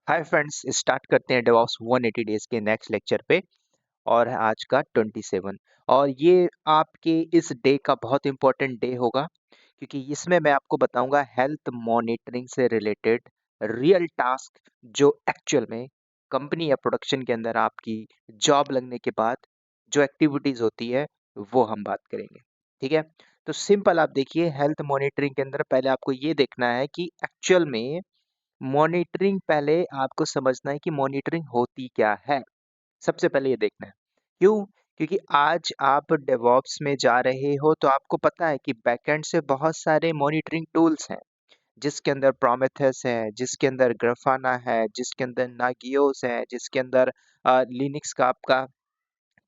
Hi friends, start करते हैं DevOps 180 days के नेक्स्ट लेक्चर पे। और है आज का 27। और ये आपके इस डे का बहुत इंपॉर्टेंट डे होगा, क्योंकि इसमें मैं आपको बताऊंगा हेल्थ मॉनिटरिंग से रिलेटेड रियल टास्क जो एक्चुअल में कंपनी या प्रोडक्शन के अंदर आपकी जॉब लगने के बाद जो एक्टिविटीज होती है वो हम बात करेंगे। ठीक है, तो सिंपल आप देखिए, हेल्थ मॉनिटरिंग के अंदर पहले आपको ये देखना है कि एक्चुअल में मॉनिटरिंग, पहले आपको समझना है कि मॉनिटरिंग होती क्या है। सबसे पहले ये देखना है। क्यों? क्योंकि आज आप डेवॉप्स में जा रहे हो तो आपको पता है कि बैकएंड से बहुत सारे मॉनिटरिंग टूल्स हैं, जिसके अंदर प्रोमेथेस है, जिसके अंदर ग्राफाना है, जिसके अंदर नागियोस है, जिसके अंदर लिनक्स का आपका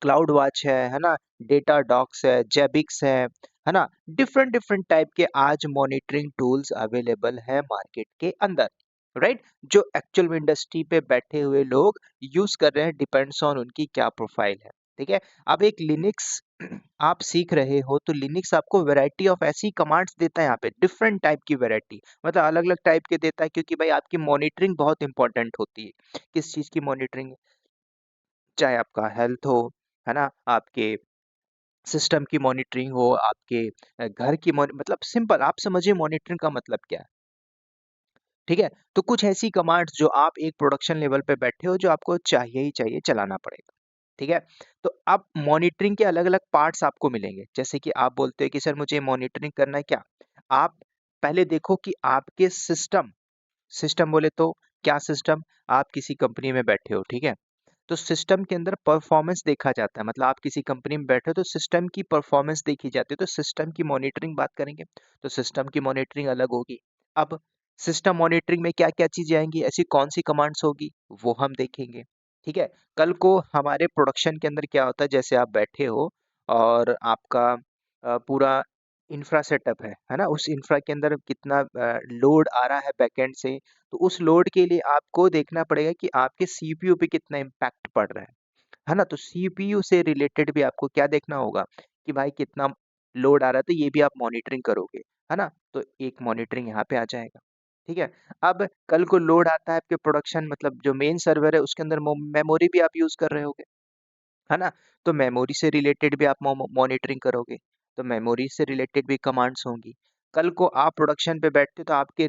क्लाउड वॉच है ना, डेटा डॉक्स है, जेबिक्स है ना। डिफरेंट डिफरेंट टाइप के आज मॉनिटरिंग टूल्स अवेलेबल है मार्केट के अंदर, राइट? जो एक्चुअल में इंडस्ट्री पे बैठे हुए लोग यूज कर रहे हैं, डिपेंड्स ऑन उनकी क्या प्रोफाइल है। ठीक है, अब एक लिनक्स आप सीख रहे हो तो लिनक्स आपको वैरायटी ऑफ ऐसी कमांड्स देता है, यहाँ पे डिफरेंट टाइप की वैरायटी, मतलब अलग अलग टाइप के देता है, क्योंकि भाई आपकी मॉनिटरिंग बहुत इंपॉर्टेंट होती है। किस चीज की मॉनिटरिंग? चाहे आपका हेल्थ हो, है ना, आपके सिस्टम की मॉनिटरिंग हो, आपके घर की मतलब सिंपल आप समझिए मॉनिटरिंग का मतलब क्या है। ठीक है, तो कुछ ऐसी कमांड्स जो आप एक प्रोडक्शन लेवल पे बैठे हो, जो आपको चाहिए ही चाहिए, चलाना पड़ेगा। ठीक है, तो अब मॉनिटरिंग के अलग अलग पार्ट्स आपको मिलेंगे। जैसे कि आप बोलते हो कि सर मुझे मॉनिटरिंग करना है क्या, आप पहले देखो कि आपके सिस्टम, सिस्टम बोले तो क्या सिस्टम, आप किसी कंपनी में बैठे हो, ठीक है, तो सिस्टम के अंदर परफॉर्मेंस देखा जाता है। मतलब आप किसी कंपनी में बैठे हो तो सिस्टम की परफॉर्मेंस देखी जाती है, तो सिस्टम की मॉनिटरिंग बात करेंगे, तो सिस्टम की मॉनिटरिंग अलग होगी। अब सिस्टम मॉनिटरिंग में क्या क्या चीजें आएंगी, ऐसी कौन सी कमांड्स होगी, वो हम देखेंगे। ठीक है, कल को हमारे प्रोडक्शन के अंदर क्या होता है, जैसे आप बैठे हो और आपका पूरा इंफ्रा सेटअप है ना, उस इंफ्रा के अंदर कितना लोड आ रहा है बैकएंड से, तो उस लोड के लिए आपको देखना पड़ेगा कि आपके सीपीयू पे कितना इम्पैक्ट पड़ रहा है ना। तो सीपीयू से रिलेटेड भी आपको क्या देखना होगा कि भाई कितना लोड आ रहा है, तो ये भी आप मॉनिटरिंग करोगे, है ना। तो एक मॉनिटरिंग यहाँ पे आ जाएगा। ठीक है, अब कल को लोड आता है आपके प्रोडक्शन, मतलब जो मेन सर्वर है उसके अंदर मेमोरी भी आप यूज कर रहे होगे, है ना। तो मेमोरी से रिलेटेड भी आप मॉनिटरिंग करोगे, तो मेमोरी से रिलेटेड भी कमांड्स होंगी। कल को आप प्रोडक्शन पे बैठते हो तो आपके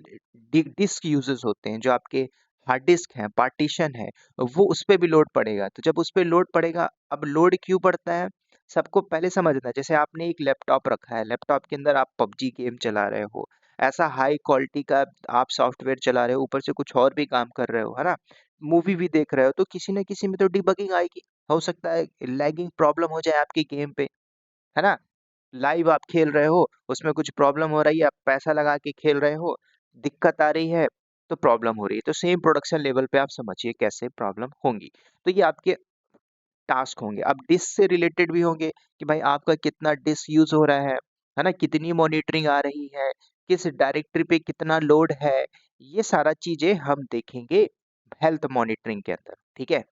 डिस्क यूजेस होते हैं, जो आपके हार्ड डिस्क हैं, पार्टीशन है, वो उस पे भी लोड पड़ेगा। तो जब उस पे लोड पड़ेगा, अब लोड क्यों पड़ता है, सबको पहले समझना है। जैसे आपने एक लैपटॉप रखा है, लैपटॉप के अंदर आप पबजी गेम चला रहे हो, ऐसा हाई क्वालिटी का आप सॉफ्टवेयर चला रहे हो, ऊपर से कुछ और भी काम कर रहे हो, है ना, मूवी भी देख रहे हो, तो किसी न किसी में तो डिबगिंग आएगी। हो सकता है लैगिंग प्रॉब्लम हो जाए आपकी गेम पे, है ना। लाइव आप खेल रहे हो, उसमें कुछ प्रॉब्लम हो रही है, आप पैसा लगा के खेल रहे हो, दिक्कत आ रही है, तो प्रॉब्लम हो रही है। तो सेम प्रोडक्शन लेवल पे आप समझिए कैसे प्रॉब्लम होंगी। तो ये आपके टास्क होंगे। अब डिस्क से रिलेटेड भी होंगे कि भाई आपका कितना डिस्क यूज हो रहा है ना, कितनी मॉनिटरिंग आ रही है, किस डायरेक्टरी पे कितना लोड है, ये सारा चीजें हम देखेंगे हेल्थ मॉनिटरिंग के अंदर। ठीक है,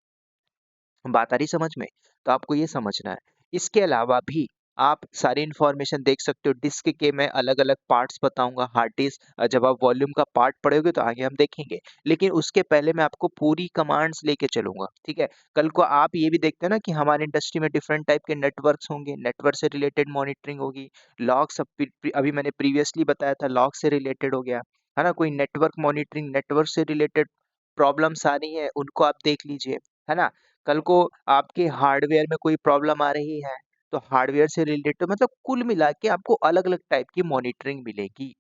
बात आ रही समझ में? तो आपको ये समझना है। इसके अलावा भी आप सारी इन्फॉर्मेशन देख सकते हो। डिस्क के मैं अलग-अलग पार्ट्स बताऊँगा। हार्ड डिस्क जब आप वॉल्यूम का पार्ट पढ़ोगे तो आगे हम देखेंगे। लेकिन उसके पहले मैं आपको पूरी कमांड्स लेके चलूँगा, ठीक है? कल को आप ये भी देखते हैं ना कि हमारी इंडस्ट्री में डिफरेंट टाइप के नेटवर्क्स होंगे, नेटवर्क से रिलेटेड मॉनिटरिंग होगी। लॉग्स अभी मैंने प्रीवियसली बताया था, लॉग से रिलेटेड हो गया, है ना? कोई नेटवर्क मॉनिटरिंग, नेटवर्क से रिलेटेड प्रॉब्लम्स आ रही है, उनको आप देख लीजिए, है ना? कल को आपके हार्डवेयर में कोई प्रॉब्लम आ रही है, तो हार्डवेयर से रिलेटेड, मतलब कुल मिला के आपको अलग-अलग टाइप की मॉनिटरिंग मिलेगी,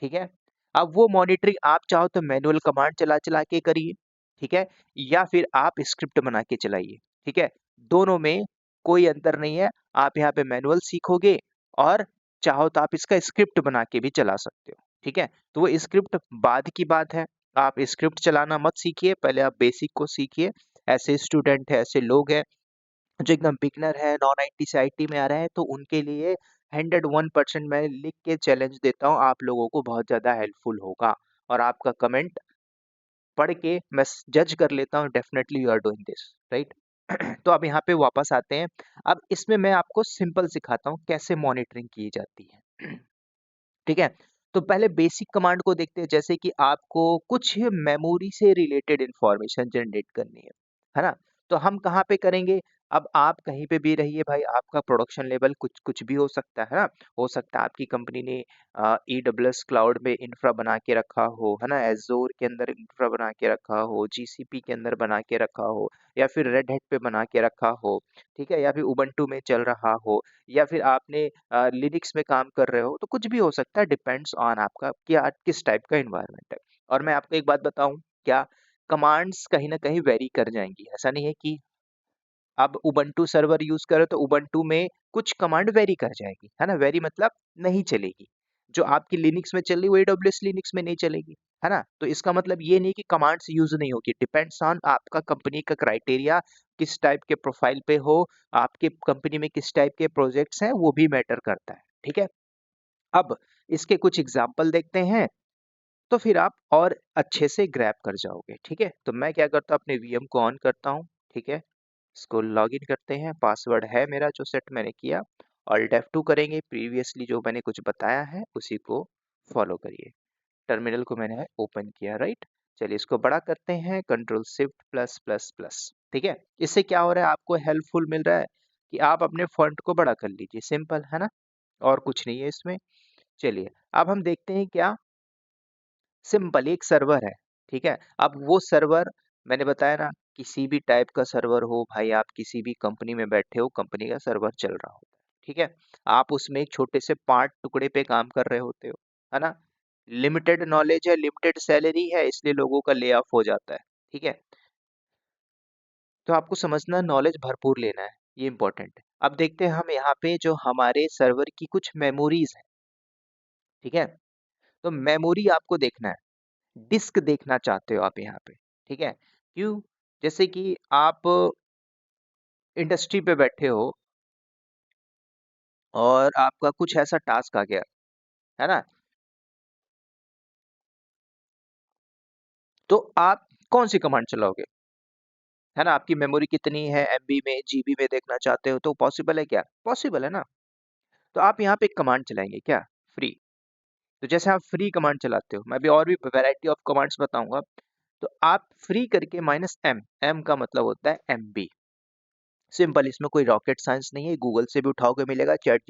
ठीक है? अब वो मॉनिटरिंग आप चाहो तो मैनुअल कमांड चला-चला के करिए, ठीक है? या फिर आप स्क्रिप्ट बना के चलाइए, ठीक है? दोनों में कोई अंतर नहीं है। आप यहाँ पे मैनुअल सीखोगे और चाहो तो आप इसका स्क्रिप्ट बना के भी चला सकते हो, ठीक है? तो वो स्क्रिप्ट बाद की बात है। आप स्क्रिप्ट चलाना मत सीखिए, पहले आप बेसिक को सीखिए। ऐसे स्टूडेंट हैं, ऐसे लोग हैं जो एकदम बिगिनर है, नॉन आईटी से आईटी में आ रहे हैं, तो उनके लिए 101% मैं लिख के चैलेंज देता हूँ, आप लोगों को बहुत ज़्यादा हेल्पफुल होगा। और आपका कमेंट पढ़ के मैं जज कर लेता हूँ, definitely you are doing this, right? तो अब यहाँ पे वापस आते हैं। अब इसमें मैं आपको सिंपल सिखाता हूँ कैसे मॉनिटरिंग की जाती है। ठीक है, तो पहले बेसिक कमांड को देखते हैं, जैसे कि आपको कुछ मेमोरी से रिलेटेड इंफॉर्मेशन जनरेट करनी है ना? तो हम कहाँ पे करेंगे? अब आप कहीं पे भी रहिए भाई, आपका प्रोडक्शन लेवल कुछ कुछ भी हो सकता है ना? हो सकता है आपकी कंपनी ने AWS क्लाउड में इंफ्रा बना के रखा हो, है ना? एज़ोर के अंदर इंफ्रा बना के रखा हो, GCP के अंदर बना के रखा हो, या फिर रेड हैट पे बना के रखा हो, ठीक है? या फिर उबंटू में चल रहा हो, या फिर आपने लिनक्स में काम कर रहे हो, तो कुछ भी हो सकता है, डिपेंड्स ऑन आपका कि आज किस टाइप का एनवायरनमेंट है। और मैं आपको एक बात बताऊं क्या, कमांड्स कहीं ना कहीं वेरी कर जाएंगी। ऐसा नहीं है कि आप उबंटू सर्वर यूज करो तो उबंटू में कुछ कमांड वेरी कर जाएगी, है ना? वेरी मतलब नहीं चलेगी। जो आपकी लिनक्स में चल रही वो AWS लिनक्स में नहीं चलेगी, है ना? तो इसका मतलब ये नहीं कि कमांड्स यूज नहीं होगी, डिपेंड्स ऑन आपका कंपनी का क्राइटेरिया, किस टाइप के प्रोफाइल पे हो, आपके कंपनी में किस टाइप के प्रोजेक्ट्स हैं, वो भी मैटर करता है, ठीक है? अब इसके कुछ एग्जाम्पल देखते हैं, तो फिर आप और अच्छे से ग्रैब कर जाओगे, ठीक है? तो मैं क्या करता हूँ, अपने VM को ऑन करता हूँ, ठीक है? इसको लॉगिन करते हैं, पासवर्ड है मेरा जो सेट मैंने किया, Alt F2 करेंगे, प्रीवियसली जो मैंने कुछ बताया है उसी को फॉलो करिए। टर्मिनल को मैंने ओपन किया, राइट? चलिए इसको बड़ा करते हैं, control shift plus plus plus, ठीक है? इससे क्या हो रहा है, आपको हेल्पफुल मिल रहा है कि आप अपने फॉन्ट को बड़ा कर लीजिए, सिंपल है ना? और कुछ नहीं है इसमें। चलिए अब हम देखते हैं क्या, सिंपल एक सर्वर है, ठीक है? अब वो सर्वर मैंने बताया ना, किसी भी टाइप का सर्वर हो भाई, आप किसी भी कंपनी में बैठे हो, कंपनी का सर्वर चल रहा होता है, ठीक है? आप उसमें एक छोटे से पार्ट टुकड़े पे काम कर रहे होते हो, है ना? लिमिटेड नॉलेज है, लिमिटेड सैलरी है, इसलिए लोगों का ले ऑफ हो जाता है, ठीक है? तो आपको समझना, नॉलेज भरपूर लेना है, ये इंपॉर्टेंट है। अब देखते हैं हम यहाँ पे जो हमारे सर्वर की कुछ मेमोरीज है, ठीक है? तो मेमोरी आपको देखना है, डिस्क देखना चाहते हो आप यहाँ पे, ठीक है? क्यों? जैसे कि आप इंडस्ट्री पे बैठे हो और आपका कुछ ऐसा टास्क आ गया, है ना? तो आप कौन सी कमांड चलाओगे, है ना? आपकी मेमोरी कितनी है, MB में, GB में देखना चाहते हो, तो पॉसिबल है क्या? पॉसिबल है ना? तो आप यहाँ पे एक कमांड चलाएंगे क्या, फ्री। तो जैसे आप फ्री कमांड चलाते हो, मैं भी और भी वैरायटी ऑफ कमांड्स बताऊंगा। तो आप फ्री करके -M, M का मतलब होता है MB, सिंपल, इसमें कोई रॉकेट साइंस नहीं है, गूगल से भी उठाओगे मिलेगा, चैट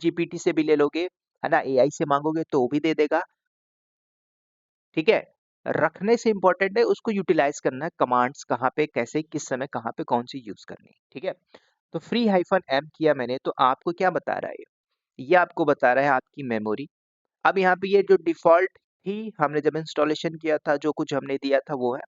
जीपीटी से भी ले लोगे, है ना? AI से मांगोगे तो वो भी दे देगा, ठीक है? रखने से इंपॉर्टेंट है उसको यूटिलाइज करना है, कमांड्स कहाँ पे कैसे किस समय कहाँ पे कौन सी यूज करनी है, ठीक है? तो free-m किया मैंने, तो आपको क्या बता रहा है ये आपको बता रहा है आपकी मेमोरी। अब यहाँ पे ये जो डिफ़ॉल्ट थी, हमने जब इंस्टॉलेशन किया था, जो कुछ हमने दिया था वो है।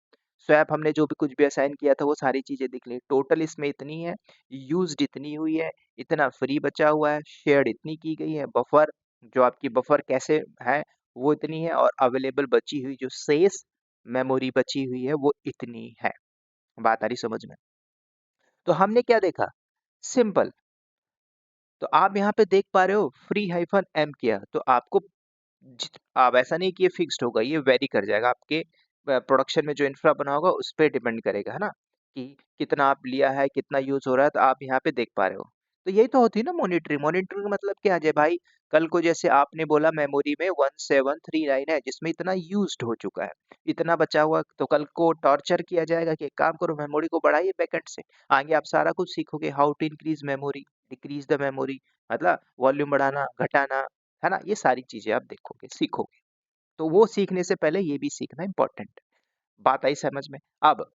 स्वैप हमने जो भी कुछ भी असाइन किया था वो सारी चीज़ें दिख ली। टोटल इसमें इतनी है, यूज़्ड इतनी हुई है, इतना फ्री बचा हुआ है, शेयर्ड इतनी की गई है, बफर जो आपकी बफर कैसे है वो इतनी है, और अवेलेबल बची हुई जो शेष मेमोरी बची हुई है वो इतनी है। बात आ रही समझ में? तो हमने क्या देखा? सिंपल, तो आप यहाँ पे देख पा रहे हो free-m किया, तो आपको अब ऐसा नहीं कि ये फिक्स्ड होगा, ये वेरी कर जाएगा आपके प्रोडक्शन में जो इंफ्रा बना होगा उस पे डिपेंड करेगा, है ना? कि कितना आप लिया है, कितना यूज़ हो रहा है, तो आप यहाँ पे देख पा रहे हो। तो यही तो होती है ना मॉनिटरिंग। मॉनिटरिंग का मतलब क्या है भाई, कल को जैसे आपने बोला मेमोरी में 1739 है जिसमें इतना यूज्ड हो चुका है, इतना बचा हुआ, तो कल को टॉर्चर किया जाएगा कि एक काम करो मेमोरी को बढ़ाइए बैकएंड से। आगे आप सारा कुछ सीखोगे, how to increase memory, decrease the memory, मतलब वॉल्यूम बढ़ाना, घटाना, है ना? ये सारी चीजें आप देखोगे, सीखोगे। तो वो सीखने से पहले ये भी सीखना इंपॉर्टेंट है। बात आई समझ में? अब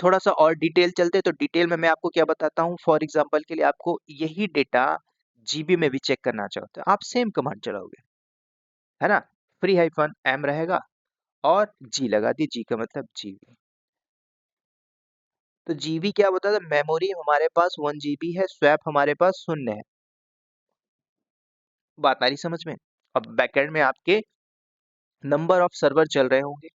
थोड़ा सा और डिटेल चलते हैं, तो डिटेल में मैं आपको क्या बताता हूँ, फॉर एग्जांपल के लिए आपको यही डेटा जीबी में भी चेक करना चाहते हो, आप सेम कमांड चलाओगे, है ना? free-m रहेगा और जी लगा दी, जी का मतलब जीबी। तो जीबी क्या होता है, मेमोरी हमारे पास 1 GB है, स्वैप हमारे पास 0 है। बात आ रही समझ में? अब बैकएंड में आपके नंबर ऑफ सर्वर चल रहे होंगे,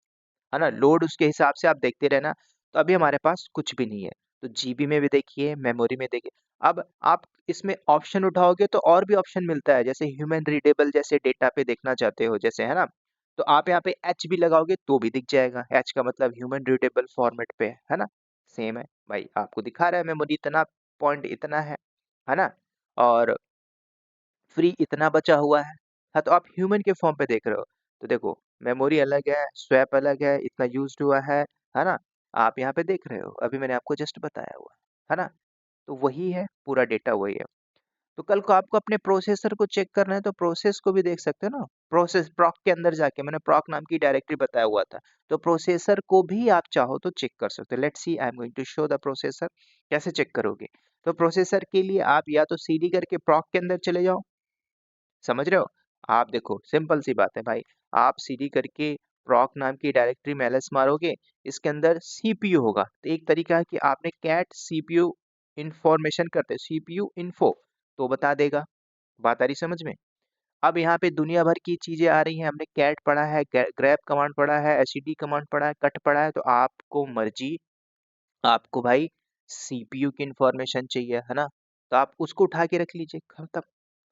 है ना? लोड उसके हिसाब से आप देखते रहना। तो अभी हमारे पास कुछ भी नहीं है, तो जीबी में भी देखिए, मेमोरी में देखिए। अब आप इसमें ऑप्शन उठाओगे तो और भी ऑप्शन मिलता है, जैसे ह्यूमन रीडेबल, जैसे डेटा पे देखना चाहते हो जैसे, है ना? तो आप यहाँ पे एच भी लगाओगे तो भी दिख जाएगा, एच का मतलब ह्यूमन रीडेबल फॉर्मेट पे है ना? सेम है भाई, आपको दिखा रहा है मेमोरी इतना, पॉइंट इतना है ना? और फ्री इतना बचा हुआ है। हाँ, तो आप ह्यूमन के फॉर्म पे देख रहे हो, तो देखो मेमोरी अलग है, स्वैप अलग है, इतना यूज्ड हुआ है ना? आप यहाँ पे देख रहे हो, अभी मैंने आपको जस्ट बताया हुआ है ना? तो वही है, पूरा डेटा वही है। तो कल को आपको अपने प्रोसेसर को चेक करना है तो प्रोसेस को भी देख सकते हो ना, प्रोसेस प्रॉक के अंदर जाके मैंने प्रॉक नाम की डायरेक्टरी बताया हुआ था, तो प्रोसेसर को भी आप चाहो तो चेक कर सकते हो। Let's see, I am going to show the processor. कैसे चेक करोगे? तो प्रोसेसर के लिए आप या तो सीडी करके प्रॉक के अंदर चले जाओ, समझ रहे हो? आप देखो सिंपल सी बात है भाई, आप सीडी करके प्रॉक नाम की डायरेक्टरी में एलएस मारोगे, इसके अंदर सीपीयू होगा, तो एक तरीका है कि आपने कैट सीपीयू इंफॉर्मेशन करते सीपीयू इन्फो, तो बता देगा। बात आ रही समझ में? अब यहाँ पे दुनिया भर की चीजें आ रही हैं, हमने कैट पढ़ा है, ग्रैब कमांड पढ़ा है, एसईडी कमांड पढ़ा है, कट पढ़ा है, तो आपको मर्जी, आपको भाई सीपीयू की इंफॉर्मेशन चाहिए है ना, तो आप उसको उठा के रख लीजिए, खत्म,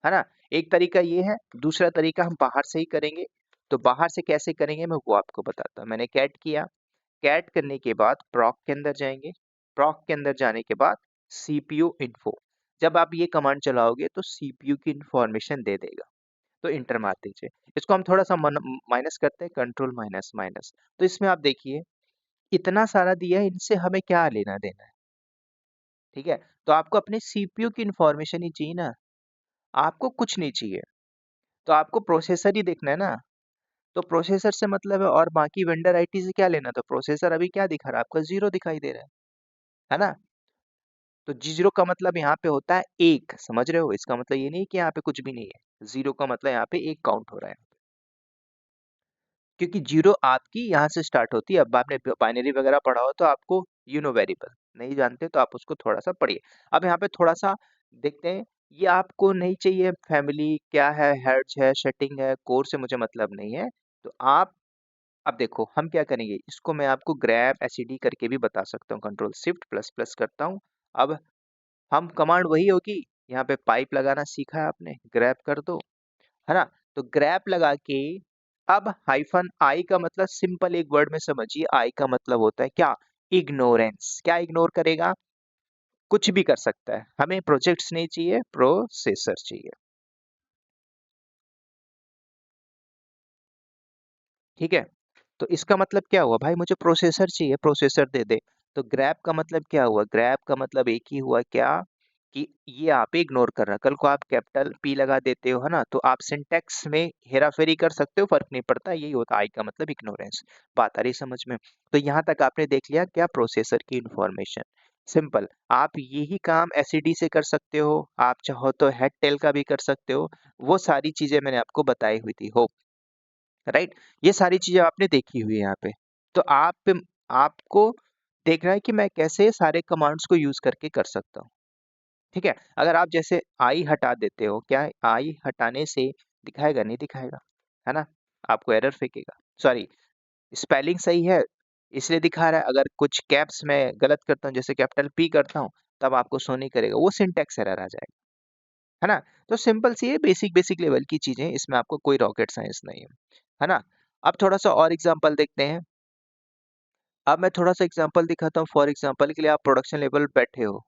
है ना? एक तरीका ये है, दूसरा तरीका हम बाहर से ही करेंगे। तो बाहर से कैसे करेंगे मैं वो आपको बताता हूँ। मैंने कैट किया, कैट करने के बाद प्रॉक के अंदर जाएंगे, प्रॉक के अंदर जाने के बाद सीपीयू इन्फो, जब आप ये कमांड चलाओगे तो सीपीयू की इंफॉर्मेशन दे देगा, तो इंटर मार दीजिए। इसको हम थोड़ा सा माइनस करते हैं, कंट्रोल माइनस माइनस, तो इसमें आप देखिए इतना सारा दिया है, इनसे हमें क्या लेना देना है? ठीक है, तो आपको अपने सीपीयू की इंफॉर्मेशन ही चाहिए ना, आपको कुछ नहीं चाहिए, तो आपको प्रोसेसर ही देखना है ना, तो प्रोसेसर से मतलब है, और बाकी वेंडर आईटी से क्या लेना? तो प्रोसेसर अभी क्या दिखा रहा है आपका? जीरो दिखाई दे रहा है ना? तो जीरो का मतलब यहाँ पे होता है एक, समझ रहे हो? इसका मतलब ये नहीं कि यहाँ पे कुछ भी नहीं है, जीरो का मतलब यहाँ पे एक काउंट हो रहा है, क्योंकि जीरो आपकी यहाँ से स्टार्ट होती है। अब आपने बाइनरी वगैरह पढ़ा हो तो आपको वेरिएबल नहीं जानते तो आप उसको थोड़ा सा पढ़िए। अब यहाँ पे थोड़ा सा देखते हैं, ये आपको नहीं चाहिए, फैमिली क्या है, हेड्स है, सेटिंग है, कोर से मुझे मतलब नहीं है, तो आप अब देखो हम क्या करेंगे, इसको मैं आपको ग्रैब एसईडी करके भी बता सकता हूँ, कंट्रोल शिफ्ट प्लस प्लस करता हूँ। अब हम कमांड वही होगी, यहाँ पे पाइप लगाना सीखा है आपने, ग्रैब कर दो, है ना? तो ग्रैप लगा के अब हाइफन आई का मतलब सिंपल एक वर्ड में समझिए, आई का मतलब होता है क्या? इग्नोरेंस। क्या इग्नोर करेगा? कुछ भी कर सकता है, हमें प्रोजेक्ट्स नहीं चाहिए, प्रोसेसर चाहिए। ठीक है, तो इसका मतलब क्या हुआ भाई? मुझे प्रोसेसर चाहिए, प्रोसेसर दे दे। तो ग्रैब का मतलब क्या हुआ? ग्रैब का मतलब एक ही हुआ क्या, कि ये आप इग्नोर कर रहा। कल को आप कैपिटल पी लगा देते हो, है ना, तो आप सिंटेक्स में हेरा फेरी कर सकते हो, फर्क नहीं पड़ता, यही होता आई का मतलब इग्नोरेंस। बात आ रही समझ में? तो यहाँ तक आपने देख लिया क्या? प्रोसेसर की इंफॉर्मेशन सिंपल। आप यही काम एसईडी से कर सकते हो, आप चाहो तो हेड टेल का भी कर सकते हो, वो सारी चीजें मैंने आपको बताई हुई थी, होप, राइट? ये सारी चीजें आपने देखी हुई है यहाँ पे। तो आपको देखना है कि मैं कैसे सारे कमांड्स को यूज करके कर सकता हूँ। ठीक है, अगर आप जैसे आई हटा देते हो, क्या आई हटाने से दिखाएगा? नहीं दिखाएगा, है ना? आपको एरर फेंकेगा, सॉरी, स्पेलिंग सही है इसलिए दिखा रहा है, अगर कुछ कैप्स में गलत करता हूँ, जैसे कैपिटल पी करता हूँ, तब आपको शो नहीं करेगा, वो सिंटेक्स एरर आ जाएगा, है ना? तो सिंपल सी है, बेसिक बेसिक लेवल की चीजें, इसमें आपको कोई रॉकेट साइंस नहीं है ना? अब थोड़ा सा और एग्जांपल देखते हैं। अब मैं थोड़ा सा एग्जांपल दिखाता हूँ, फॉर एग्जांपल के लिए आप प्रोडक्शन लेवल बैठे हो,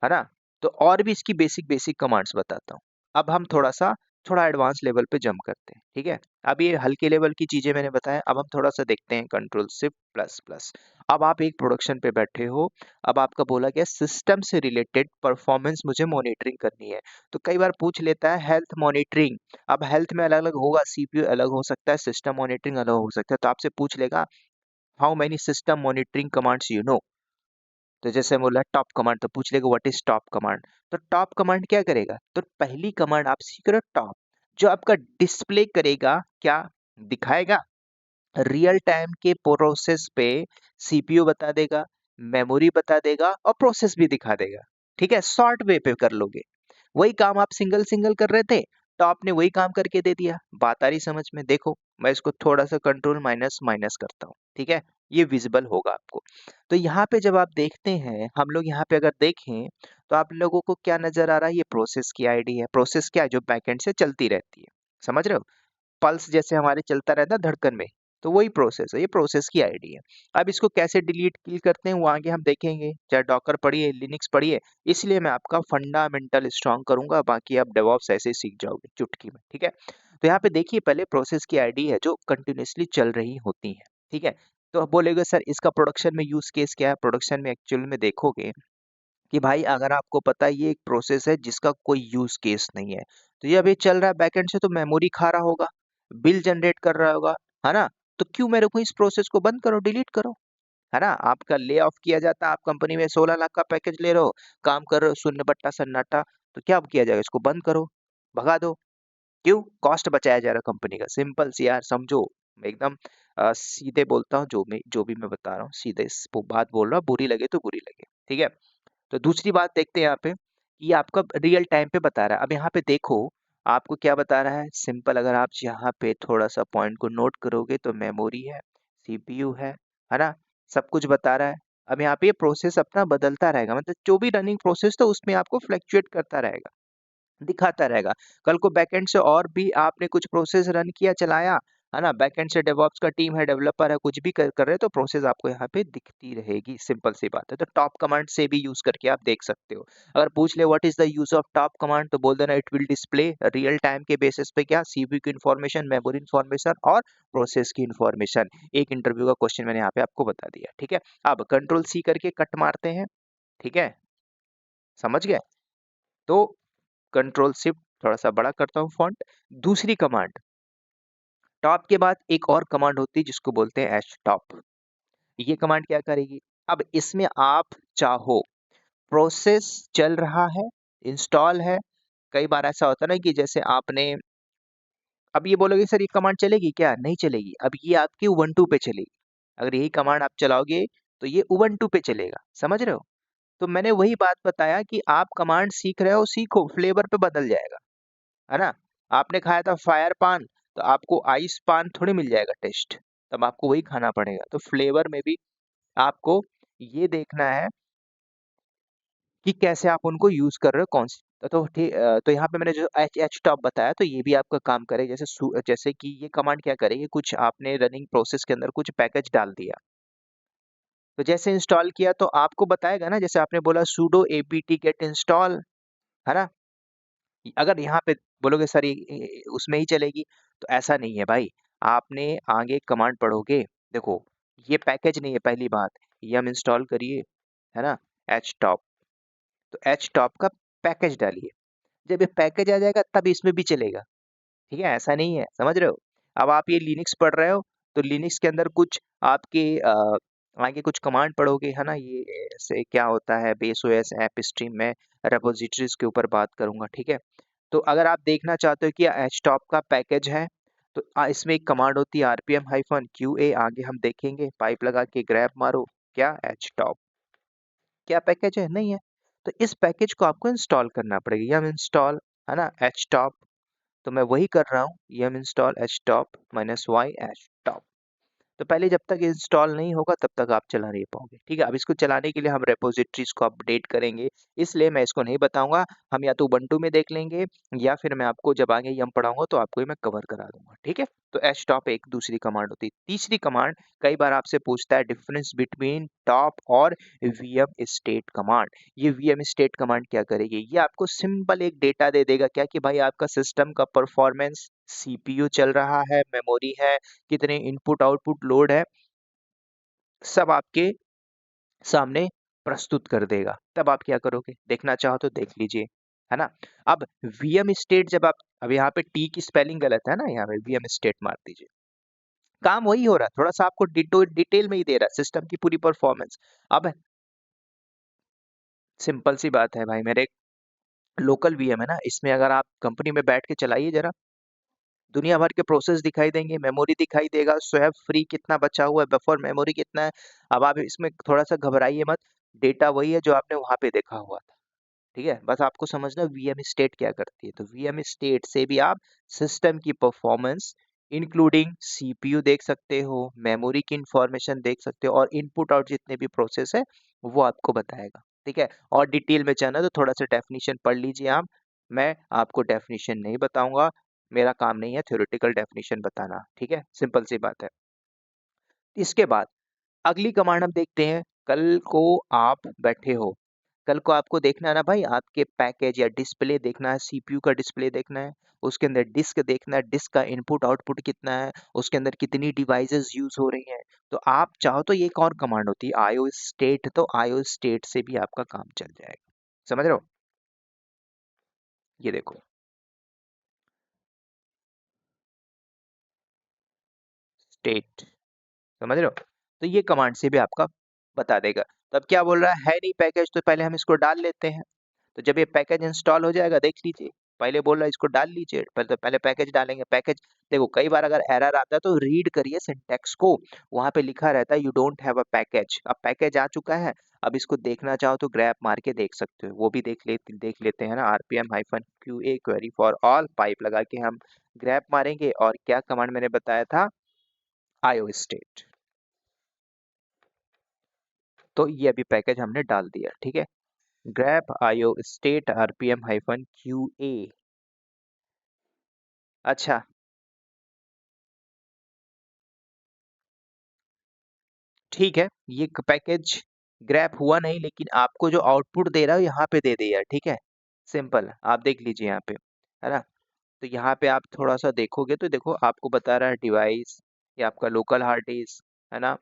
है ना? तो और भी इसकी बेसिक बेसिक कमांड्स बताता हूँ। अब हम थोड़ा एडवांस लेवल पे जंप करते हैं, ठीक है? अब ये हल्के लेवल की चीजें मैंने बताया, अब हम थोड़ा सा देखते हैं, कंट्रोल शिफ्ट प्लस प्लस। अब आप एक प्रोडक्शन पे बैठे हो, अब आपका बोला गया सिस्टम से रिलेटेड परफॉर्मेंस मुझे मॉनिटरिंग करनी है, तो कई बार पूछ लेता है हेल्थ मॉनिटरिंग। अब हेल्थ में अलग अलग होगा, सीपीयू अलग हो सकता है, सिस्टम मॉनिटरिंग अलग हो सकता है, तो आपसे पूछ लेगा how many system monitoring commands you know. तो जैसे बोला टॉप कमांड, तो पूछ लेगा व्हाट इज टॉप कमांड। तो टॉप कमांड क्या करेगा? तो पहली कमांड आप सीख रहे हो टॉप, जो आपका डिस्प्ले करेगा, क्या दिखाएगा? रियल टाइम के प्रोसेस पे सीपीयू बता देगा, मेमोरी बता देगा, और प्रोसेस भी दिखा देगा। ठीक है, शॉर्ट वे पे कर लोगे। वही काम आप सिंगल सिंगल कर रहे थे, तो आपने वही काम करके दे दिया। बात आ रही समझ में? देखो मैं इसको थोड़ा सा कंट्रोल माइनस माइनस करता हूँ, ठीक है, ये विजिबल होगा आपको। तो यहाँ पे जब आप देखते हैं, हम लोग यहाँ पे अगर देखें, तो आप लोगों को क्या नजर आ रहा है? ये प्रोसेस की आईडी है। प्रोसेस क्या है? जो बैकएंड से चलती रहती है, समझ रहे हो? पल्स जैसे हमारे चलता रहता है धड़कन में, तो वही प्रोसेस है, ये प्रोसेस की आईडी है। अब इसको कैसे डिलीट किल करते हैं वो आगे हम देखेंगे, चाहे डॉकर पढ़िए, लिनक्स पढ़िए, इसलिए मैं आपका फंडामेंटल स्ट्रॉन्ग करूंगा, बाकी आप डेवऑप्स ऐसे ही सीख जाओगे चुटकी में, ठीक है। तो यहाँ पे देखिए पहले प्रोसेस की आईडी है जो कंटिन्यूसली चल रही होती है, ठीक है। तो अब बोलेगे सर इसका प्रोडक्शन में यूज केस क्या है, प्रोडक्शन में एक्चुअल में देखोगे कि भाई अगर आपको पता है ये एक प्रोसेस है जिसका कोई यूज केस नहीं है, तो ये अभी चल रहा है बैकएंड से, तो मेमोरी खा रहा होगा, बिल जनरेट कर रहा होगा, है ना। तो क्यों मेरे को इस प्रोसेस को बंद करो, डिलीट करो, है ना। आपका ले ऑफ किया जाता है, आप कंपनी में 16 लाख का पैकेज ले रहे हो, काम कर रहे हो शून्य बट्टा सन्नाटा, तो क्या किया जाएगा, इसको बंद करो, भगा दो। क्यों, कॉस्ट बचाया जा रहा है कंपनी का, सिंपल सी यार, समझो। मैं एकदम सीधे बोलता हूँ, जो भी मैं बता रहा हूँ सीधे बात बोल रहा हूँ, बुरी लगे तो बुरी लगे, ठीक है। तो दूसरी बात देखते हैं यहाँ पे, कि आपका रियल टाइम पे बता रहा है। अब यहाँ पे देखो आपको क्या बता रहा है, सिंपल, अगर आप यहाँ पे थोड़ा सा पॉइंट को नोट करोगे तो मेमोरी है, सीपीयू है ना, सब कुछ बता रहा है। अब यहाँ पे ये प्रोसेस अपना बदलता रहेगा, मतलब जो भी रनिंग प्रोसेस तो उसमें आपको फ्लक्चुएट करता रहेगा, दिखाता रहेगा। कल को बैकएंड से और भी आपने कुछ प्रोसेस रन किया, चलाया, है ना, बैकएंड से डेवऑप्स का टीम है, डेवलपर है, कुछ भी कर रहे हैं, तो प्रोसेस आपको यहाँ पे दिखती रहेगी, सिंपल सी बात है। तो टॉप कमांड से भी यूज करके आप देख सकते हो। अगर पूछ ले what is the use of top command, तो बोल देना it will display real time के बेसिस पे क्या, सीपीयू की इन्फॉर्मेशन, मेमोरी इन्फॉर्मेशन और प्रोसेस की इन्फॉर्मेशन। एक इंटरव्यू का क्वेश्चन मैंने यहाँ पे आपको बता दिया, ठीक है। अब कंट्रोल सी करके कट मारते हैं, ठीक है, समझ गए। तो कंट्रोल शिफ्ट थोड़ा सा बड़ा करता हूँ फॉन्ट। दूसरी कमांड, टॉप के बाद एक और कमांड होती है जिसको बोलते हैं एच टॉप। ये कमांड क्या करेगी, अब इसमें आप चाहो, प्रोसेस चल रहा है, इंस्टॉल है, कई बार ऐसा होता है ना कि जैसे आपने, अब ये बोलोगे सर ये कमांड चलेगी क्या, नहीं चलेगी, अब ये आपकी उबंटू पे चलेगी। अगर यही कमांड आप चलाओगे तो ये उबंटू पे चलेगा, समझ रहे हो। तो मैंने वही बात बताया कि आप कमांड सीख रहे हो, सीखो, फ्लेवर पे बदल जाएगा, है ना। आपने खाया था फायर पान, तो आपको आइस पान थोड़ी मिल जाएगा टेस्ट, तब आपको वही खाना पड़ेगा। तो फ्लेवर में भी आपको ये देखना है कि कैसे आप उनको यूज कर रहे हो, कौन सी। तो ठीक, तो यहाँ पे मैंने जो एच एच टॉप बताया, तो ये भी आपका काम करे, जैसे जैसे कि ये कमांड क्या करेगी, कुछ आपने रनिंग प्रोसेस के अंदर कुछ पैकेज डाल दिया, तो जैसे इंस्टॉल किया तो आपको बताएगा ना, जैसे आपने बोला sudo apt get install, है ना। अगर यहाँ पे बोलोगे सर ये उसमें ही चलेगी, तो ऐसा नहीं है भाई। आपने आगे कमांड पढ़ोगे, देखो ये पैकेज नहीं है, पहली बात, ये हम इंस्टॉल करिए, है ना, एच टॉप, तो एच टॉप का पैकेज डालिए, जब ये पैकेज आ जाएगा तब इसमें भी चलेगा, ठीक है, ऐसा नहीं है, समझ रहे हो। अब आप ये लिनक्स पढ़ रहे हो, तो लिनक्स के अंदर कुछ आपके आगे कुछ कमांड पढ़ोगे, है ना, ये ऐसे क्या होता है, बेस ओएस ऐप स्ट्रीम में रेपोजिटरीज के ऊपर बात करूंगा, ठीक है। तो अगर आप देखना चाहते हो कि एच टॉप का पैकेज है, तो इसमें एक कमांड होती है rpm-qa, आगे हम देखेंगे, पाइप लगा के ग्रैब मारो, क्या एच टॉप, क्या पैकेज है, नहीं है। तो इस पैकेज को आपको इंस्टॉल करना पड़ेगा, यम इंस्टॉल, है ना, एच टॉप। तो मैं वही कर रहा हूँ, yum install htop -y htop। तो पहले जब तक इंस्टॉल नहीं होगा तब तक आप चला नहीं पाओगे, ठीक है। अब इसको चलाने के लिए हम रेपोजिटरीज को अपडेट करेंगे, इसलिए मैं इसको नहीं बताऊंगा। हम या तो उबंटू में देख लेंगे, या फिर मैं आपको जब आगे यम पढ़ाऊंगा तो आपको ये मैं कवर करा दूंगा, ठीक है। तो एच टॉप एक दूसरी कमांड होती है। तीसरी कमांड, कई बार आपसे पूछता है डिफरेंस बिटवीन टॉप और वीएम स्टेट कमांड। ये वीएम स्टेट कमांड क्या करेगी, ये आपको सिंपल एक डेटा दे देगा, क्या कि भाई आपका सिस्टम का परफॉर्मेंस, सीपीयू चल रहा है, मेमोरी है, कितने इनपुट आउटपुट लोड है, सब आपके सामने प्रस्तुत कर देगा। तब आप क्या करोगे, देखना चाहो तो देख लीजिए, है ना। अब वीएम स्टेट, जब आप, अब यहाँ पे टी की स्पेलिंग गलत है ना, यहाँ पे वीएम स्टेट मार दीजिए, काम वही हो रहा है, थोड़ा सा आपको डिटेल में ही दे रहा है सिस्टम की पूरी परफॉर्मेंस। अब सिंपल सी बात है भाई, मेरे लोकल वीएम है ना, इसमें अगर आप कंपनी में बैठ के चलाइए जरा, दुनिया भर के प्रोसेस दिखाई देंगे, मेमोरी दिखाई देगा, स्वैप फ्री कितना बचा हुआ है, बफर मेमोरी कितना है। अब आप इसमें थोड़ा सा घबराइए मत, डेटा वही है जो आपने वहां पे देखा हुआ था, ठीक है। बस आपको समझना वीएम स्टेट क्या करती है। तो वीएम स्टेट से भी आप सिस्टम की परफॉर्मेंस इंक्लूडिंग सीपीयू देख सकते हो, मेमोरी की इंफॉर्मेशन देख सकते हो, और इनपुट आउट जितने भी प्रोसेस है वो आपको बताएगा, ठीक है। और डिटेल में जाना तो थोड़ा सा डेफिनेशन पढ़ लीजिए आप, मैं आपको डेफिनेशन नहीं बताऊंगा, मेरा काम नहीं है थ्योरेटिकल डेफिनेशन बताना, ठीक है, सिंपल सी बात है। इसके बाद अगली कमांड हम देखते हैं। कल को आप बैठे हो, कल को आपको देखना है ना भाई, आपके पैकेज या डिस्प्ले देखना है, सीपीयू का डिस्प्ले देखना है, उसके अंदर डिस्क देखना है, डिस्क का इनपुट आउटपुट कितना है, उसके अंदर कितनी डिवाइसेस यूज हो रही हैं। तो आप चाहो तो ये एक और कमांड होती है आईओ स्टेट, तो आईओ स्टेट से भी आपका काम चल जाएगा। समझ रहे हो? ये देखो स्टेट, समझ रहे हो? तो ये कमांड से भी आपका बता देगा। तो अब क्या बोल रहा है नहीं पैकेज, तो पहले हम इसको डाल लेते हैं। तो जब ये पैकेज इंस्टॉल हो जाएगा देख लीजिए, पहले बोल रहा है इसको डाल लीजिए, पहले तो पहले पैकेज डालेंगे। पैकेज देखो, कई बार अगर एरर आता है तो रीड करिए सिंटैक्स को, वहां पे लिखा रहता है you don't have a package. अब पैकेज आ चुका है, अब इसको देखना चाहो तो ग्रैब मार के देख सकते हो, वो भी देख लेते हैं ना। RPM hyphen QA query for all pipe लगा के हम ग्रैब मारेंगे, और क्या कमांड मैंने बताया था, आईओ स्टेट। तो ये अभी पैकेज हमने डाल दिया, ठीक है। Grab IO state RPM hyphen QA। अच्छा, ठीक है, ये पैकेज ग्रैब हुआ नहीं, लेकिन आपको जो आउटपुट दे रहा है यहाँ पे दे दिया, ठीक है। सिंपल, आप देख लीजिए यहाँ पे, है ना। तो यहाँ पे आप थोड़ा सा देखोगे तो देखो आपको बता रहा है डिवाइस, ये आपका लोकल हार्ड डिस्क, है ना।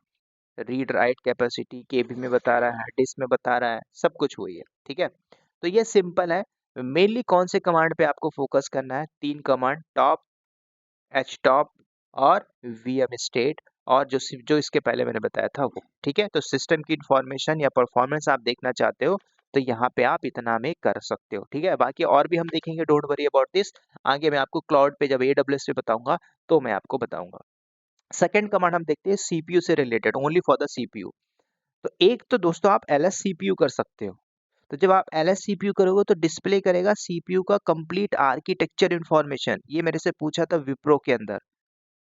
रीड राइट कैपेसिटी केबी में बता रहा है, डिस्क में बता रहा है, सब कुछ वही है, ठीक है। तो ये सिंपल है। मेनली कौन से कमांड पे आपको फोकस करना है, तीन कमांड, टॉप, एच टॉप और वीएम स्टेट, और जो इसके पहले मैंने बताया था वो, ठीक है। तो सिस्टम की इंफॉर्मेशन या परफॉर्मेंस आप देखना चाहते हो तो यहाँ पे आप इतना में कर सकते हो, ठीक है। बाकी और भी हम देखेंगे, डोंट वरी अबाउट दिस। आगे मैं आपको क्लाउड पे जब AWS पे बताऊंगा तो मैं आपको बताऊंगा। सेकंड कमांड हम देखते हैं सीपीयू से related, only for the CPU. तो एक तो दोस्तों आप एलएस सीपीयू कर सकते हो। तो जब आप एलएस सीपीयू करोगे तो डिस्प्ले करेगा सीपीयू का कंप्लीट आर्किटेक्चर इंफॉर्मेशन। ये मेरे से पूछा था विप्रो के अंदर,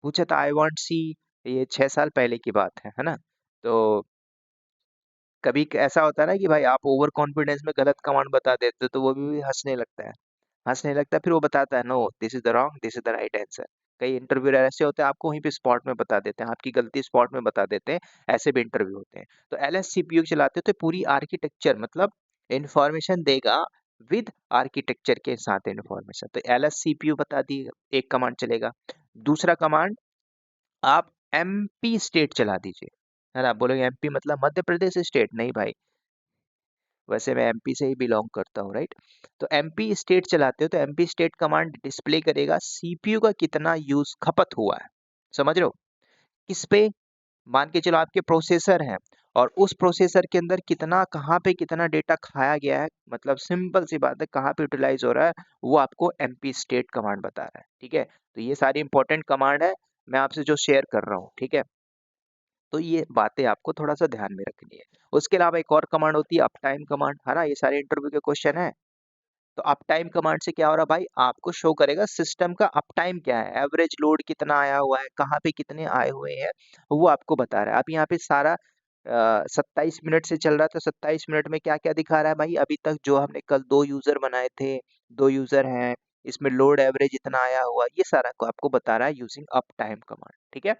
पूछा था आई वांट सी, ये 6 साल पहले की बात है ना। तो कभी ऐसा होता है ना कि भाई आप ओवर कॉन्फिडेंस में गलत कमांड बता देते हो तो वो भी हंसने लगता है, हंसने लगता है, फिर वो बताता है no this is the wrong, this is the right answer. कई इंटरव्यू ऐसे होते हैं आपको वहीं पे स्पॉट में बता देते हैं, आपकी गलती स्पॉट में बता देते हैं, ऐसे भी इंटरव्यू होते हैं। तो एलएस सीपीयू चलाते हो तो पूरी आर्किटेक्चर मतलब इंफॉर्मेशन देगा, विद आर्किटेक्चर के साथ इंफॉर्मेशन। तो एलएस सीपीयू बता दी, एक कमांड चलेगा। दूसरा कमांड, आप एमपी स्टेट चला दीजिए, है ना। बोलोगे एमपी मतलब मध्य प्रदेश स्टेट, नहीं भाई, वैसे मैं एमपी से ही बिलोंग करता हूँ, राइट। तो एमपी स्टेट चलाते हो तो एमपी स्टेट कमांड डिस्प्ले करेगा सीपीयू का कितना यूज खपत हुआ है, समझ रहे हो। किस पे, मान के चलो आपके प्रोसेसर हैं, और उस प्रोसेसर के अंदर कितना, कहाँ पे कितना डेटा खाया गया है, मतलब सिंपल सी बात है, कहाँ पे यूटिलाइज हो रहा है, वो आपको एमपी स्टेट कमांड बता रहा है, ठीक है। तो ये सारी इंपॉर्टेंट कमांड है, मैं आपसे जो शेयर कर रहा हूँ, ठीक है। तो ये बातें आपको थोड़ा सा ध्यान में रखनी है। उसके अलावा एक और कमांड होती है अप टाइम कमांड, है ना। ये सारे इंटरव्यू के क्वेश्चन है। तो अप टाइम कमांड से क्या हो रहा है भाई, आपको शो करेगा सिस्टम का अप टाइम क्या है, एवरेज लोड कितना आया हुआ है, कहाँ पे कितने आए हुए हैं, वो आपको बता रहा है। अब यहाँ पे सारा 27 मिनट से चल रहा था, 27 मिनट में क्या क्या दिखा रहा है भाई, अभी तक जो हमने कल 2 यूजर बनाए थे, 2 यूजर हैं, इसमें लोड एवरेज इतना आया हुआ, ये सारा को आपको बता रहा है यूजिंग अप टाइम कमांड, ठीक है।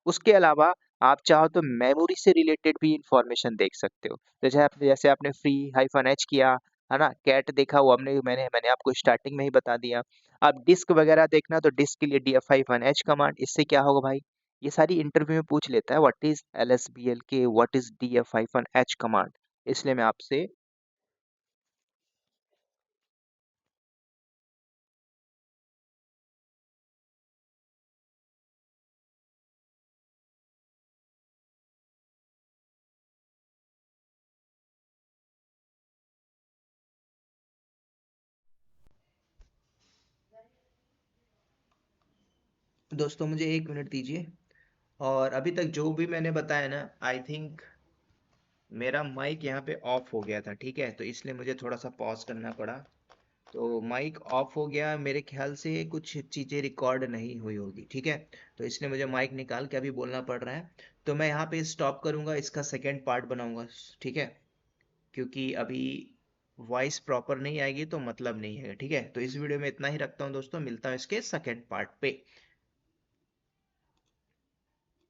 उसके अलावा आप चाहो तो मेमोरी से रिलेटेड भी इंफॉर्मेशन देख सकते हो। जैसे आपने फ्री हाइफन एच किया, है ना, कैट देखा, वो मैंने आपको स्टार्टिंग में ही बता दिया। अब डिस्क वगैरह देखना तो डिस्क के लिए df हाइफन एच कमांड, इससे क्या होगा भाई, ये सारी इंटरव्यू में पूछ लेता है what is LSBLK, what is df hyphen H command, इसलिए मैं आपसे। दोस्तों मुझे 1 मिनट दीजिए, और अभी तक जो भी मैंने बताया ना, आई थिंक मेरा माइक यहाँ पे ऑफ हो गया था, ठीक है, तो इसलिए मुझे थोड़ा सा पॉज करना पड़ा। तो माइक ऑफ हो गया, मेरे ख्याल से कुछ चीज़ें रिकॉर्ड नहीं हुई होगी, ठीक है। तो इसलिए मुझे माइक निकाल के अभी बोलना पड़ रहा है। तो मैं यहाँ पे स्टॉप करूँगा, इसका सेकंड पार्ट बनाऊंगा, ठीक है। क्योंकि अभी वॉइस प्रॉपर नहीं आएगी तो मतलब नहीं है, ठीक है। तो इस वीडियो में इतना ही रखता हूँ दोस्तों, मिलता हूँ इसके सेकंड पार्ट पे।